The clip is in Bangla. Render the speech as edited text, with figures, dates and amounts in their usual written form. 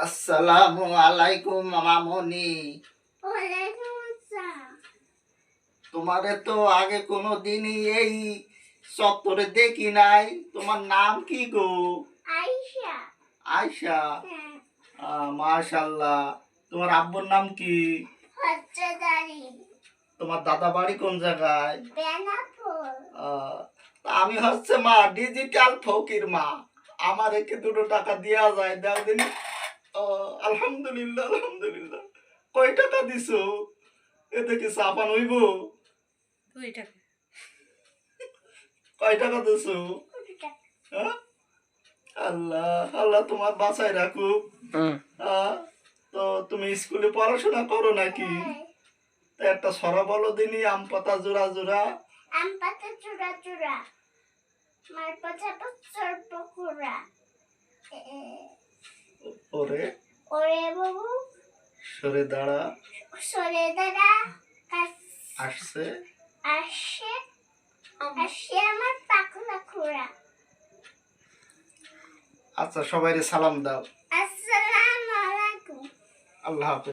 আসসালামু আলাইকুম মামামণি। ওয়ালাইকুম আসসালাম। তোমারে তো আগে কোনো দিনই এই চত্বরে দেখি নাই। তোমার নাম কি গো? আয়েশা। আয়শা। হ্যাঁ। মাশাল্লাহ। তোমার আব্বুর নাম কি? হজ্জদারি। তোমার দাদা বাড়ি কোন জায়গায়? বেনাপোল। তা আমি হচ্ছে মা ডিজিটাল ফকির মা। আমার একে 2 টাকা দেওয়া যায়? দাও দিন। আলহামদুলিল্লাহ আলহামদুলিল্লাহ। কয় টাকা দিছো? এতে কি চাপান হইব? 2 টাকা। কয় টাকা দিছো? 2 টাকা। হ্যাঁ? আল্লাহ আল্লাহ তোমার বাঁচায় রাখুক। তো তুমি স্কুলে পড়াশোনা করো নাকি? হ্যাঁ। তা একটা সরা বলো দিনই, আম পাতা জোড়া জোড়া। আম পাতা চূড়া চূড়া, মার পাতা পচর পকুড়া। ওরে ওরে বাবু সরে দাঁড়া, সরে দাঁড়া, আসছে আসে আসে আমার পাখনা খোড়া। আচ্ছা, সবাইরে সালাম দাও। আসসালামু আলাইকুম। আল্লাহ হাফেজ।